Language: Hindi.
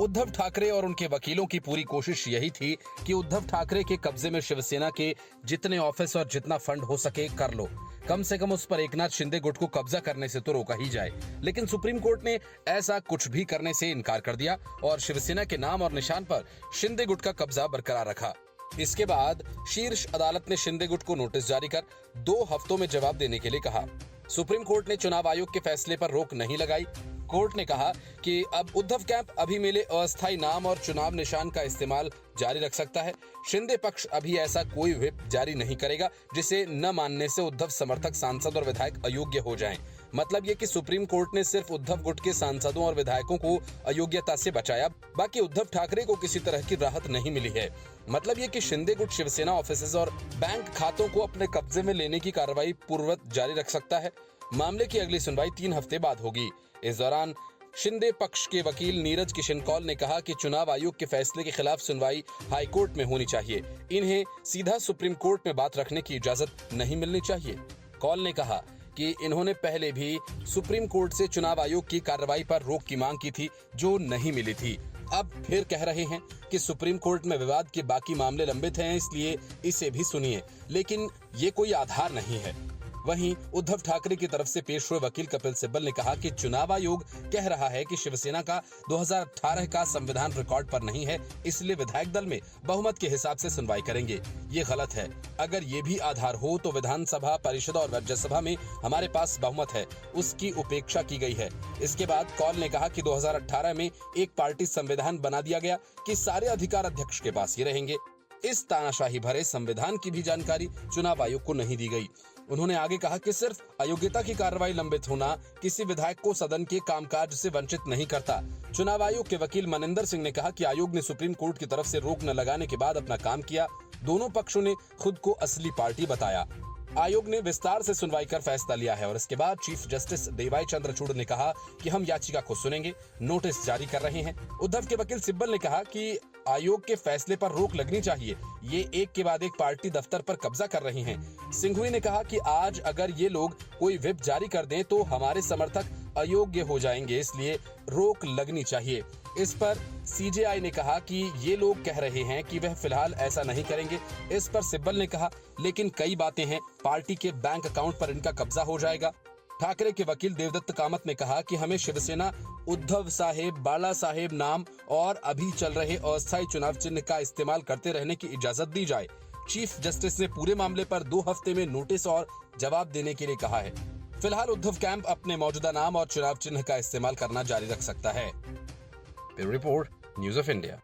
उद्धव ठाकरे और उनके वकीलों की पूरी कोशिश यही थी कि उद्धव ठाकरे के कब्जे में शिवसेना के जितने ऑफिस और जितना फंड हो सके कर लो, कम से कम उस पर एकनाथ शिंदे गुट को कब्जा करने से तो रोका ही जाए। लेकिन सुप्रीम कोर्ट ने ऐसा कुछ भी करने से इनकार कर दिया और शिवसेना के नाम और निशान पर शिंदे गुट का कब्जा बरकरार रखा। इसके बाद शीर्ष अदालत ने शिंदे गुट को नोटिस जारी कर 2 हफ्तों में जवाब देने के लिए कहा। सुप्रीम कोर्ट ने चुनाव आयोग के फैसले पर रोक नहीं लगाई। कोर्ट ने कहा कि अब उद्धव कैंप अभी मिले अस्थायी नाम और चुनाव निशान का इस्तेमाल जारी रख सकता है। शिंदे पक्ष अभी ऐसा कोई व्हिप जारी नहीं करेगा जिसे न मानने से उद्धव समर्थक सांसद और विधायक अयोग्य हो जाएं। मतलब ये कि सुप्रीम कोर्ट ने सिर्फ उद्धव गुट के सांसदों और विधायकों को अयोग्यता से बचाया, बाकी उद्धव ठाकरे को किसी तरह की राहत नहीं मिली है। मतलब ये कि शिंदे गुट शिवसेना ऑफिसेज और बैंक खातों को अपने कब्जे में लेने की कार्रवाई पूर्ववत जारी रख सकता है। मामले की अगली सुनवाई 3 हफ्ते बाद होगी। इस दौरान शिंदे पक्ष के वकील नीरज किशन कौल ने कहा कि चुनाव आयोग के फैसले के खिलाफ सुनवाई हाईकोर्ट में होनी चाहिए। इन्हें सीधा सुप्रीम कोर्ट में बात रखने की इजाजत नहीं मिलनी चाहिए। कौल ने कहा कि इन्होंने पहले भी सुप्रीम कोर्ट से चुनाव आयोग की कार्रवाई पर रोक की मांग की थी, जो नहीं मिली थी। अब फिर कह रहे हैं कि सुप्रीम कोर्ट में विवाद के बाकी मामले लंबित हैं, इसलिए इसे भी सुनिए, लेकिन ये कोई आधार नहीं है। वहीं उद्धव ठाकरे की तरफ से पेश हुए वकील कपिल सिब्बल ने कहा कि चुनाव आयोग कह रहा है कि शिवसेना का 2018 का संविधान रिकॉर्ड पर नहीं है, इसलिए विधायक दल में बहुमत के हिसाब से सुनवाई करेंगे। ये गलत है। अगर ये भी आधार हो तो विधानसभा परिषद और राज्यसभा में हमारे पास बहुमत है, उसकी उपेक्षा की गई है। इसके बाद कौल ने कहा कि 2018 में एक पार्टी संविधान बना दिया गया कि सारे अधिकार अध्यक्ष के पास ही रहेंगे। इस तानाशाही भरे संविधान की भी जानकारी चुनाव आयोग को नहीं दी गई। उन्होंने आगे कहा कि सिर्फ अयोग्यता की कार्रवाई लंबित होना किसी विधायक को सदन के कामकाज से वंचित नहीं करता। चुनाव आयोग के वकील मनिंदर सिंह ने कहा कि आयोग ने सुप्रीम कोर्ट की तरफ से रोक न लगाने के बाद अपना काम किया। दोनों पक्षों ने खुद को असली पार्टी बताया। आयोग ने विस्तार से सुनवाई कर फैसला लिया है और इसके बाद चीफ जस्टिस डीवाई चंद्रचूड़ ने कहा कि हम याचिका को सुनेंगे, नोटिस जारी कर रहे हैं। उद्धव के वकील सिब्बल ने कहा कि आयोग के फैसले पर रोक लगनी चाहिए, ये एक के बाद एक पार्टी दफ्तर पर कब्जा कर रही हैं। सिंघवी ने कहा कि आज अगर ये लोग कोई व्हिप जारी कर दें तो हमारे समर्थक अयोग्य हो जाएंगे, इसलिए रोक लगनी चाहिए। इस पर सीजेआई ने कहा कि ये लोग कह रहे हैं कि वह फिलहाल ऐसा नहीं करेंगे। इस पर सिब्बल ने कहा लेकिन कई बातें हैं, पार्टी के बैंक अकाउंट पर इनका कब्जा हो जाएगा। ठाकरे के वकील देवदत्त कामत ने कहा कि हमें शिवसेना उद्धव साहेब, बाला साहेब नाम और अभी चल रहे अस्थायी चुनाव चिन्ह का इस्तेमाल करते रहने की इजाजत दी जाए। चीफ जस्टिस ने पूरे मामले पर 2 हफ्ते में नोटिस और जवाब देने के लिए कहा है। फिलहाल उद्धव कैंप अपने मौजूदा नाम और चुनाव चिन्ह का इस्तेमाल करना जारी रख सकता है। Bureau report, news of India.